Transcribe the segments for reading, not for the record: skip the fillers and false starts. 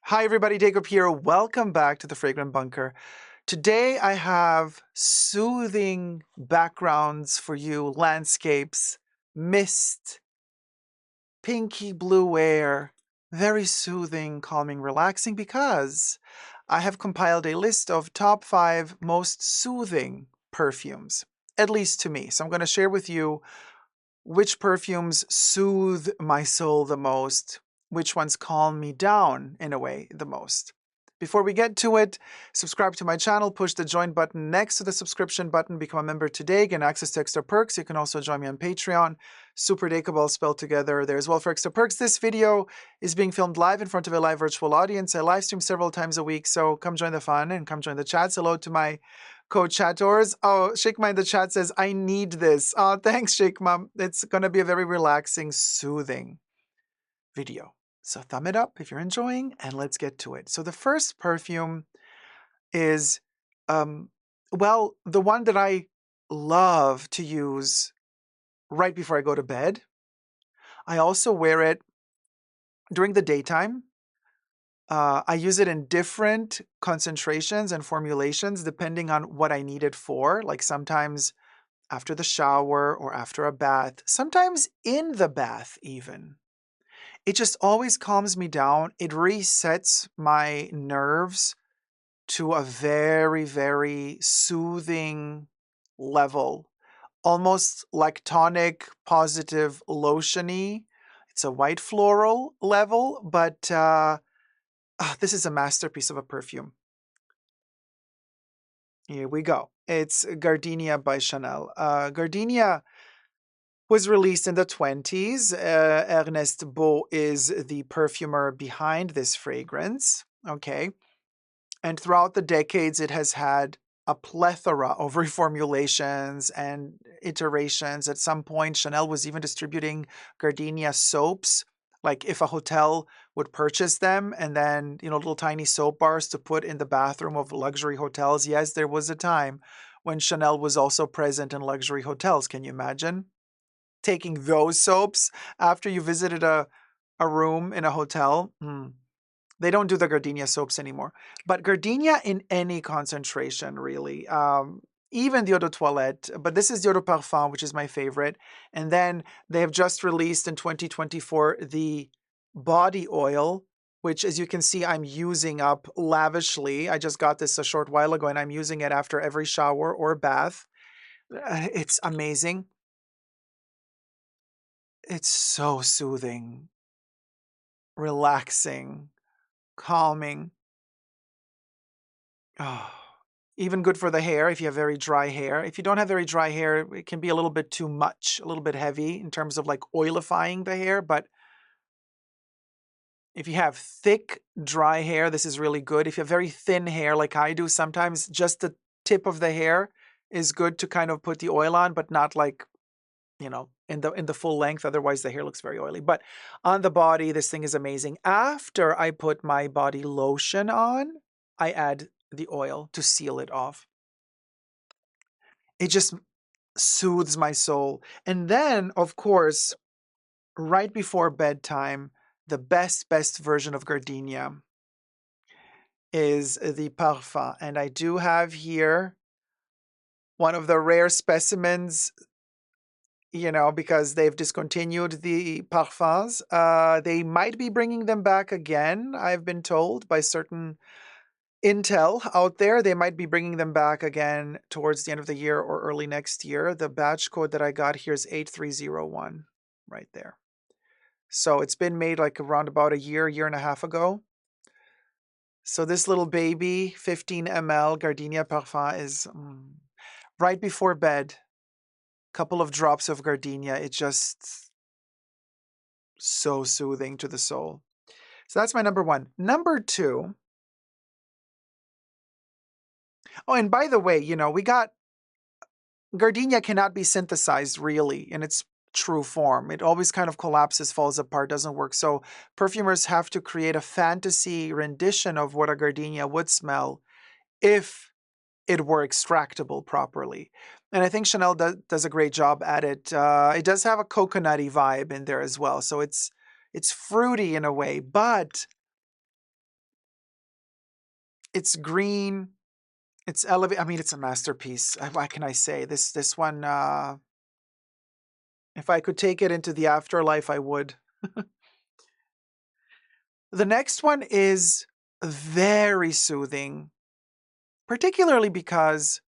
Hi everybody, Dacob here. Welcome back to the Fragrant Bunker. Today I have soothing backgrounds for you, landscapes, mist, pinky blue air, very soothing, calming, relaxing because I have compiled a list of top 5 most soothing perfumes, at least to me. So I'm going to share with you which perfumes soothe my soul the most, which ones calm me down in a way the most. Before we get to it, subscribe to my channel, push the join button next to the subscription button, become a member today, get access to extra perks. You can also join me on Patreon, superdacob all spelled together there as well for extra perks. This video is being filmed live in front of a live virtual audience. I live stream several times a week, so come join the fun and come join the chats. Hello to my co-chatters. Oh, Shikma in the chat says, I need this. Oh, thanks, Shikma. It's going to be a very relaxing, soothing video. So thumb it up if you're enjoying, and let's get to it. So the first perfume is, the one that I love to use right before I go to bed. I also wear it during the daytime. I use it in different concentrations and formulations depending on what I need it for. Like sometimes after the shower or after a bath, sometimes in the bath even. It just always calms me down. It resets my nerves to a very, very soothing level, almost like tonic, positive, lotiony. It's a white floral level, but this is a masterpiece of a perfume. Here we go. It's Gardenia by Chanel. Gardenia was released in the 20s. Ernest Beau is the perfumer behind this fragrance. Okay. And throughout the decades, it has had a plethora of reformulations and iterations. At some point, Chanel was even distributing Gardenia soaps. Like if a hotel would purchase them and then, little tiny soap bars to put in the bathroom of luxury hotels. Yes, there was a time when Chanel was also present in luxury hotels. Can you imagine taking those soaps after you visited a room in a hotel? They don't do the Gardenia soaps anymore. But Gardenia in any concentration, really. Even the Eau de Toilette, but this is the Eau de Parfum, which is my favorite. And then they have just released in 2024 the body oil, which, as you can see, I'm using up lavishly. I just got this a short while ago, and I'm using it after every shower or bath. It's amazing. It's so soothing, relaxing, calming. Oh, even good for the hair if you have very dry hair. If you don't have very dry hair, it can be a little bit too much, a little bit heavy in terms of like oilifying the hair. But if you have thick, dry hair, this is really good. If you have very thin hair like I do, sometimes just the tip of the hair is good to kind of put the oil on, but not like, in the full length. Otherwise, the hair looks very oily. But on the body, this thing is amazing. After I put my body lotion on, I add the oil to seal it off. It just soothes my soul. And then, of course, right before bedtime, the best version of Gardenia is the Parfum. And I do have here one of the rare specimens, because they've discontinued the parfums. They might be bringing them back again, I've been told by certain intel out there. They might be bringing them back again towards the end of the year or early next year. The batch code that I got here is 8301 right there. So it's been made like around about a year and a half ago. So this little baby, 15 ml Gardenia Parfum is right before bed. Couple of drops of Gardenia. It's just so soothing to the soul. So that's my number one. Number two. Oh, and by the way, we got Gardenia cannot be synthesized really in its true form. It always kind of collapses, falls apart, doesn't work. So perfumers have to create a fantasy rendition of what a gardenia would smell if it were extractable properly. And I think Chanel does a great job at it. It does have a coconutty vibe in there as well. So it's fruity in a way, but It's green. It's elevated. I mean, it's a masterpiece. What can I say? This one, if I could take it into the afterlife, I would. The next one is very soothing, particularly because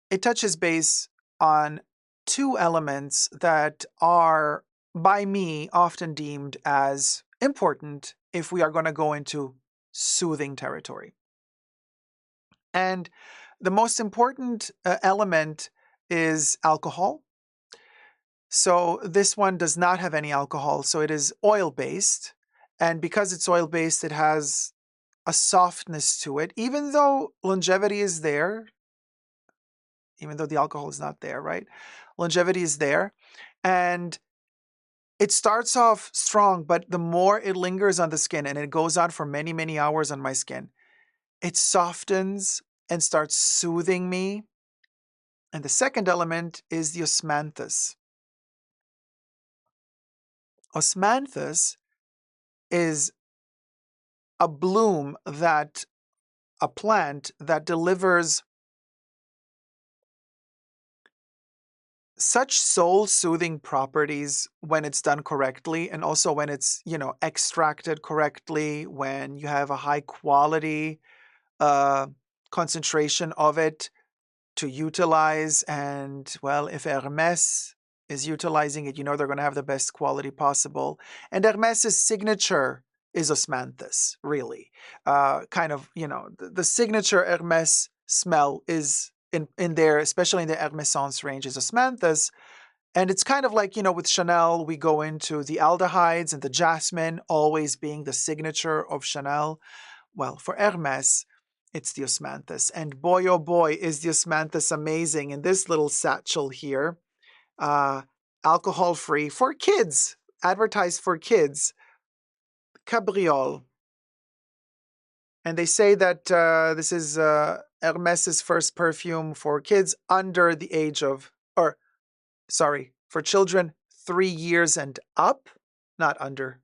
it touches base on two elements that are, by me, often deemed as important if we are going to go into soothing territory. And the most important element is alcohol. So this one does not have any alcohol, so it is oil-based. And because it's oil-based, it has a softness to it, even though longevity is there, even though the alcohol is not there, right? Longevity is there. And it starts off strong, but the more it lingers on the skin, and it goes on for many, many hours on my skin, it softens and starts soothing me. And the second element is the osmanthus. Osmanthus is a bloom that, a plant that delivers such soul-soothing properties when it's done correctly, and also when it's, extracted correctly, when you have a high quality concentration of it to utilize. And well, if Hermes is utilizing it, they're going to have the best quality possible. And Hermes's signature is osmanthus, really. Kind of, the signature Hermes smell is in there, especially in the Hermescence range, is osmanthus. And it's kind of like, with Chanel, we go into the aldehydes and the jasmine always being the signature of Chanel. Well, for Hermes, it's the osmanthus. And boy, oh boy, is the osmanthus amazing. In this little satchel here, alcohol-free for kids, advertised for kids, Cabriole. And they say that this is Hermes's first perfume for kids under the age of, or sorry, for children 3 years and up, not under,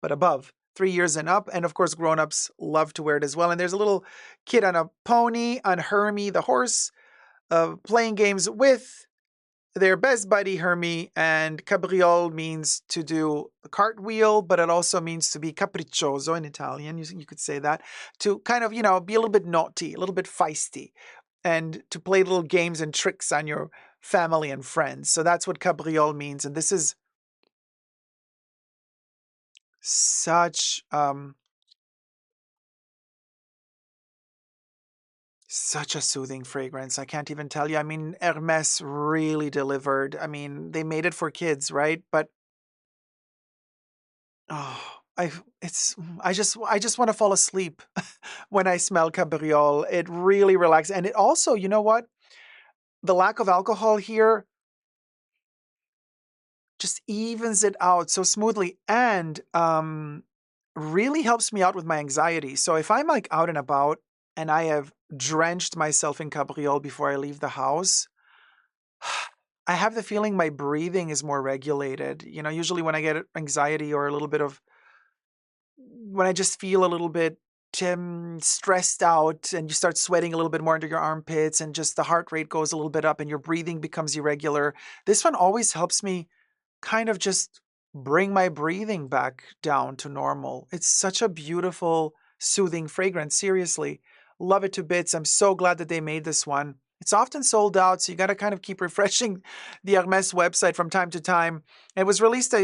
but above 3 years and up. And of course, grown-ups love to wear it as well. And there's a little kid on a pony, on Hermes, the horse, playing games with their best buddy, Hermes. And cabriole means to do a cartwheel, but it also means to be capriccioso in Italian. You could say that. To kind of, be a little bit naughty, a little bit feisty, and to play little games and tricks on your family and friends. So that's what cabriole means. And this is such such a soothing fragrance. I can't even tell you. I mean, Hermes really delivered. I mean, they made it for kids, right? But oh, I just want to fall asleep when I smell cabriole. It really relaxes. And it also, you know what? The lack of alcohol here just evens it out so smoothly, and really helps me out with my anxiety. So if I'm like out and about and I have drenched myself in cabriole before I leave the house, I have the feeling my breathing is more regulated. Usually when I get anxiety or a little bit of, when I just feel a little bit stressed out, and you start sweating a little bit more under your armpits, and just the heart rate goes a little bit up and your breathing becomes irregular. This one always helps me kind of just bring my breathing back down to normal. It's such a beautiful, soothing fragrance. Seriously, love it to bits. I'm so glad that they made this one. It's often sold out, so you got to kind of keep refreshing the Hermes website from time to time. It was released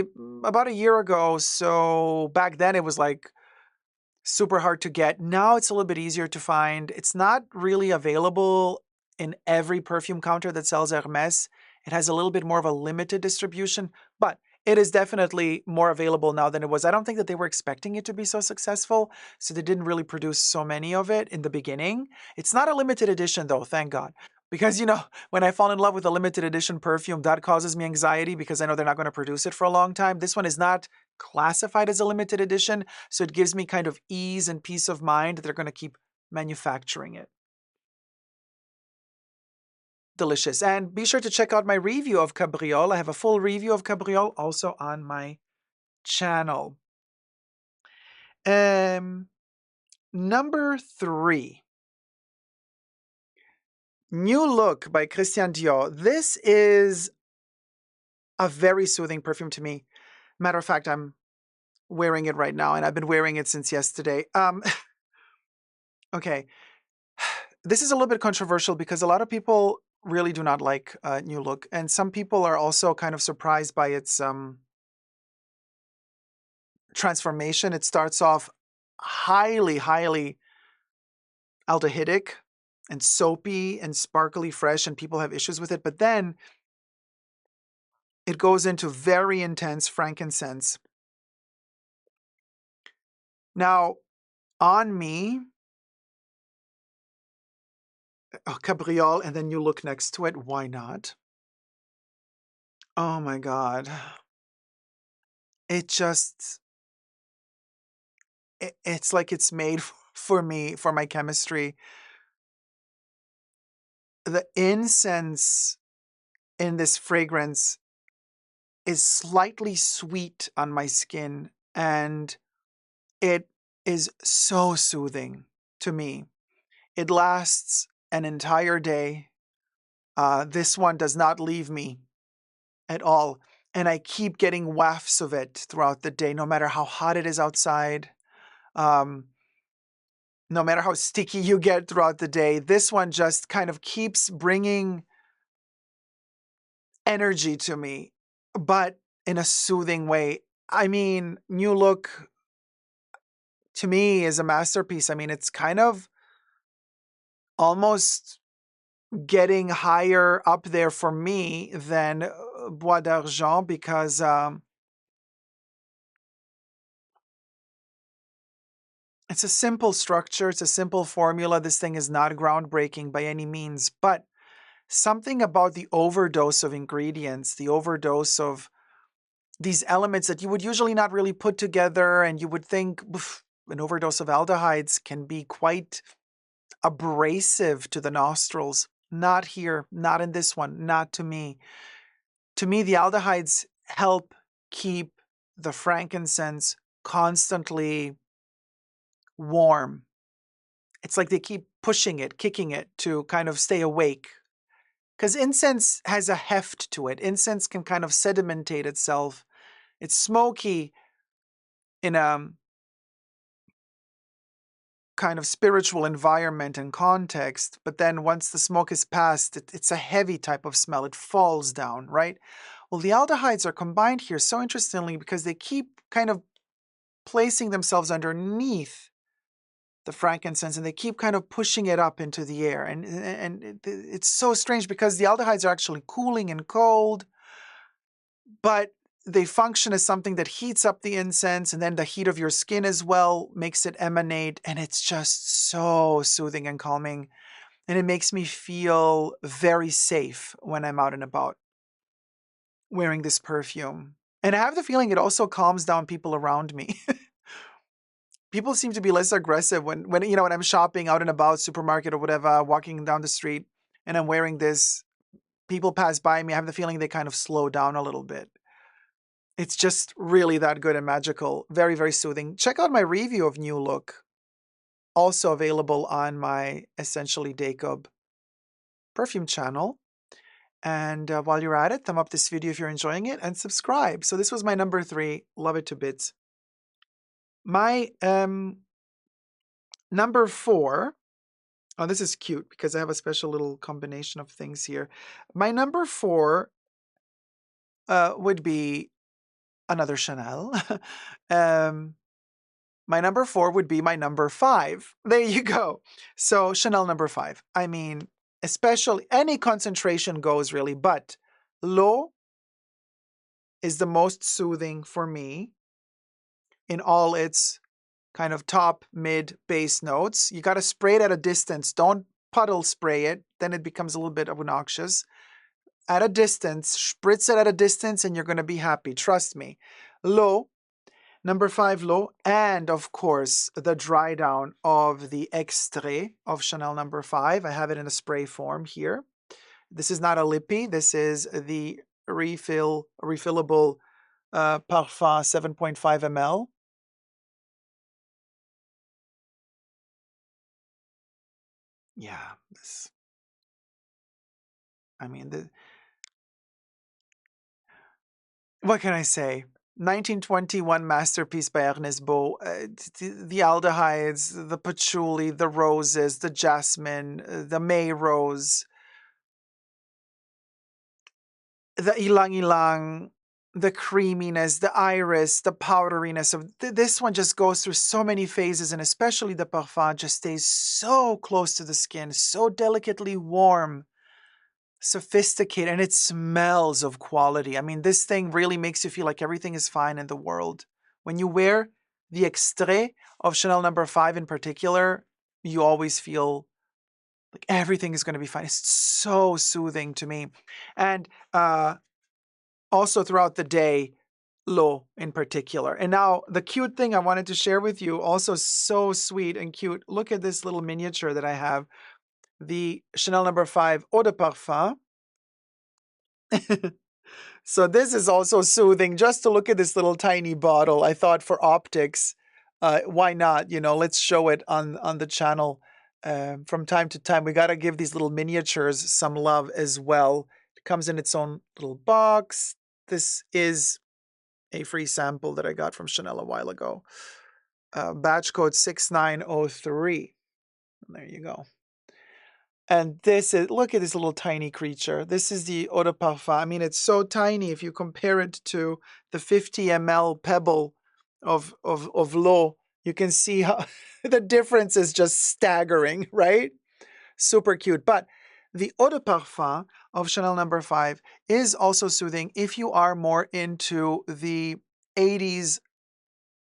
about a year ago, so back then it was like super hard to get. Now it's a little bit easier to find. It's not really available in every perfume counter that sells Hermes. It has a little bit more of a limited distribution, but it is definitely more available now than it was. I don't think that they were expecting it to be so successful, so they didn't really produce so many of it in the beginning. It's not a limited edition though, thank God. Because, when I fall in love with a limited edition perfume, that causes me anxiety because I know they're not going to produce it for a long time. This one is not classified as a limited edition, so it gives me kind of ease and peace of mind that they're going to keep manufacturing it. Delicious. And be sure to check out my review of Cabriole. I have a full review of Cabriole also on my channel. Number 3. New Look by Christian Dior. This is a very soothing perfume to me. Matter of fact, I'm wearing it right now, and I've been wearing it since yesterday. Okay. This is a little bit controversial because a lot of people really do not like New Look, and some people are also kind of surprised by its transformation. It starts off highly, highly aldehydic and soapy and sparkly fresh, and people have issues with it. But then it goes into very intense frankincense. Now, on me, Cabriole, and then you look next to it. Why not? Oh my God. It just, it's like it's made for me, for my chemistry. The incense in this fragrance is slightly sweet on my skin, and it is so soothing to me. It lasts an entire day. This one does not leave me at all. And I keep getting wafts of it throughout the day, no matter how hot it is outside, um, no matter how sticky you get throughout the day. This one just kind of keeps bringing energy to me, but in a soothing way. I mean, New Look to me is a masterpiece. I mean, it's kind of almost getting higher up there for me than Bois d'Argent because it's a simple structure, it's a simple formula. This thing is not groundbreaking by any means, but something about the overdose of ingredients, the overdose of these elements that you would usually not really put together, and you would think an overdose of aldehydes can be quite abrasive to the nostrils. Not here, not in this one, not to me. To me, the aldehydes help keep the frankincense constantly warm. It's like they keep pushing it, kicking it to kind of stay awake. Because incense has a heft to it. Incense can kind of sedimentate itself. It's smoky in a kind of spiritual environment and context, but then once the smoke is passed, it's a heavy type of smell. It falls down, right? Well, the aldehydes are combined here so interestingly because they keep kind of placing themselves underneath the frankincense, and they keep kind of pushing it up into the air. And it's so strange because the aldehydes are actually cooling and cold, but they function as something that heats up the incense, and then the heat of your skin as well makes it emanate, and it's just so soothing and calming. And it makes me feel very safe when I'm out and about wearing this perfume. And I have the feeling it also calms down people around me. People seem to be less aggressive when I'm shopping out and about, supermarket or whatever, walking down the street, and I'm wearing this. People pass by me. I have the feeling they kind of slow down a little bit. It's just really that good and magical. Very, very soothing. Check out my review of New Look, also available on my Essentially Dacob perfume channel. And while you're at it, thumb up this video if you're enjoying it and subscribe. So this was my number 3. Love it to bits. My number 4. Oh, this is cute because I have a special little combination of things here. My number 4 would be another Chanel. My number 4 would be my number 5. There you go. So Chanel number 5. I mean, especially any concentration goes really, but L'Eau is the most soothing for me in all its kind of top, mid, base notes. You got to spray it at a distance. Don't puddle spray it. Then it becomes a little bit obnoxious. At a distance, spritz it at a distance, and you're going to be happy. Trust me. L'Eau. Number 5, L'Eau, and of course, the dry down of the Extrait of Chanel number 5. I have it in a spray form here. This is not a lippy. This is the refillable Parfum 7.5 ml. Yeah, I mean, what can I say? 1921 masterpiece by Ernest Beau. The aldehydes, the patchouli, the roses, the jasmine, the May rose, the ilang ilang, the creaminess, the iris, the powderiness of this one just goes through so many phases, and especially the parfum just stays so close to the skin, so delicately warm, sophisticated, and it smells of quality. I mean, this thing really makes you feel like everything is fine in the world. When you wear the extrait of Chanel No. 5 in particular, you always feel like everything is going to be fine. It's so soothing to me. And also throughout the day, L'eau in particular. And now the cute thing I wanted to share with you, also so sweet and cute. Look at this little miniature that I have. The Chanel No. 5 Eau de Parfum. So this is also soothing. Just to look at this little tiny bottle, I thought for optics, why not? You know, let's show it on the channel from time to time. We got to give these little miniatures some love as well. It comes in its own little box. This is a free sample that I got from Chanel a while ago. Batch code 6903. There you go. And this is, look at this little tiny creature. This is the Eau de Parfum. I mean, it's so tiny if you compare it to the 50 ml pebble of L'eau. You can see how the difference is just staggering, right? Super cute. But the Eau de Parfum of Chanel No. 5 is also soothing if you are more into the 80s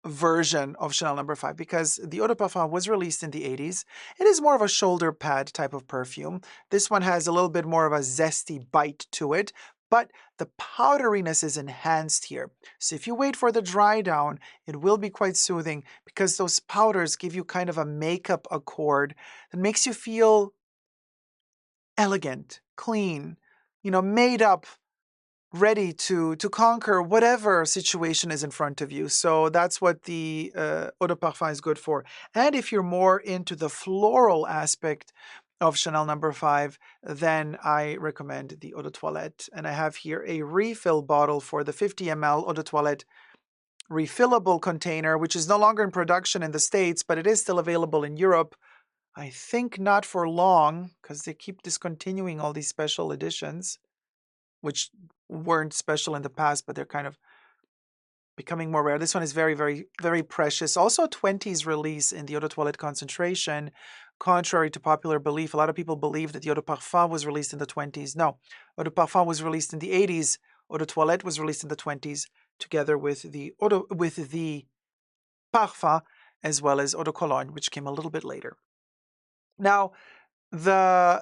version of Chanel No. 5, because the Eau de Parfum was released in the 80s. It is more of a shoulder pad type of perfume. This one has a little bit more of a zesty bite to it, but the powderiness is enhanced here. So if you wait for the dry down, it will be quite soothing because those powders give you kind of a makeup accord that makes you feel elegant, clean, made up, ready to conquer whatever situation is in front of you. So that's what the Eau de Parfum is good for. And if you're more into the floral aspect of Chanel No. 5, then I recommend the Eau de Toilette. And I have here a refill bottle for the 50 ml Eau de Toilette refillable container, which is no longer in production in the States, but it is still available in Europe. I think not for long, because they keep discontinuing all these special editions, which weren't special in the past, but they're kind of becoming more rare. This one is very, very, very precious. Also 20s release in the Eau de Toilette concentration, contrary to popular belief. A lot of people believe that the Eau de Parfum was released in the 20s. No, Eau de Parfum was released in the 80s. Eau de Toilette was released in the 20s, together with the Parfum, as well as Eau de Cologne, which came a little bit later. Now, I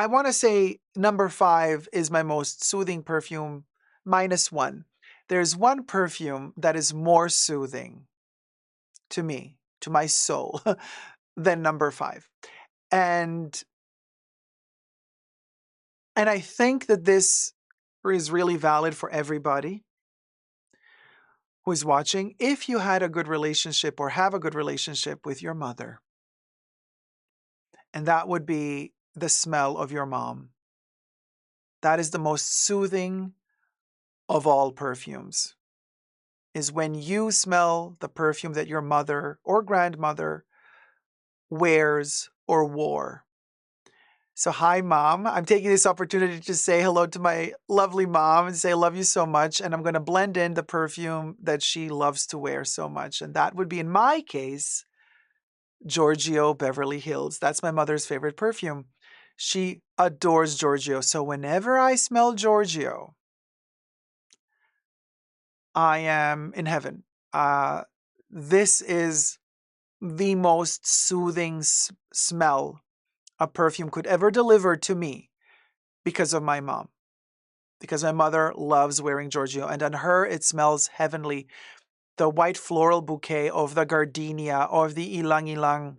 want to say No. 5 is my most soothing perfume, -1. There's one perfume that is more soothing to me, to my soul, than No. 5. And I think that this is really valid for everybody who is watching. If you had a good relationship or have a good relationship with your mother, and that would be the smell of your mom. That is the most soothing of all perfumes, is when you smell the perfume that your mother or grandmother wears or wore. So hi, Mom. I'm taking this opportunity to say hello to my lovely mom and say I love you so much. And I'm going to blend in the perfume that she loves to wear so much. And that would be, in my case, Giorgio Beverly Hills. That's my mother's favorite perfume. She adores Giorgio. So whenever I smell Giorgio, I am in heaven. This is the most soothing smell a perfume could ever deliver to me because of my mom. Because my mother loves wearing Giorgio, and on her it smells heavenly. The white floral bouquet of the gardenia, of the ilang ilang,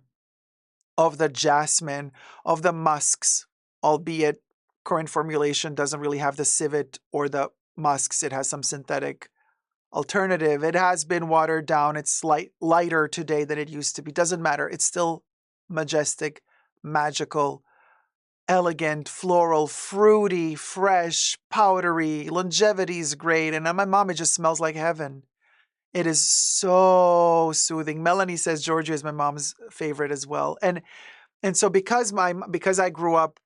of the jasmine, of the musks, albeit current formulation doesn't really have the civet or the musks. It has some synthetic alternative. It has been watered down. It's lighter today than it used to be. Doesn't matter. It's still majestic, magical, elegant, floral, fruity, fresh, powdery. Longevity is great. And my mom, it just smells like heaven. It is so soothing. Melanie says Giorgio is my mom's favorite as well. And so because I grew up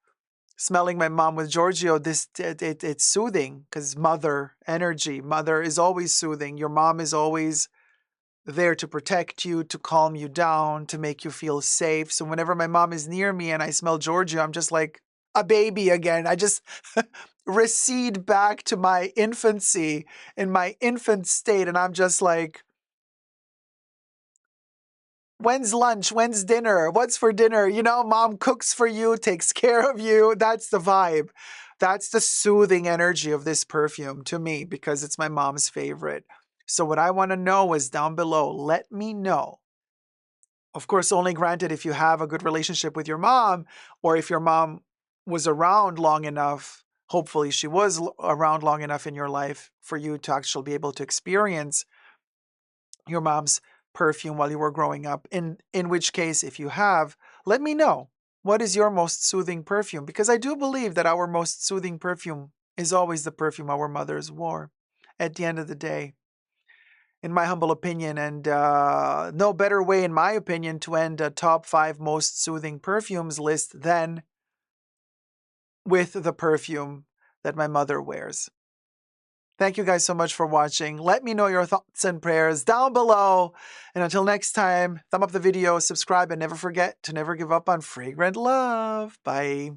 smelling my mom with Giorgio, it's soothing because mother energy. Mother is always soothing. Your mom is always there to protect you, to calm you down, to make you feel safe. So whenever my mom is near me and I smell Giorgio, I'm just like a baby again. I just recede back to my infancy in my infant state. And I'm just like, when's lunch? When's dinner? What's for dinner? You know, mom cooks for you, takes care of you. That's the vibe. That's the soothing energy of this perfume to me because it's my mom's favorite. So what I want to know is down below, let me know. Of course, only granted if you have a good relationship with your mom or if your mom was around long enough. Hopefully she was around long enough in your life for you to actually be able to experience your mom's perfume while you were growing up. In which case, if you have, let me know. What is your most soothing perfume? Because I do believe that our most soothing perfume is always the perfume our mothers wore at the end of the day, in my humble opinion. And no better way, in my opinion, to end a top 5 most soothing perfumes list than with the perfume that my mother wears. Thank you guys so much for watching. Let me know your thoughts and prayers down below. And until next time, thumb up the video, subscribe, and never forget to never give up on fragrant love. Bye.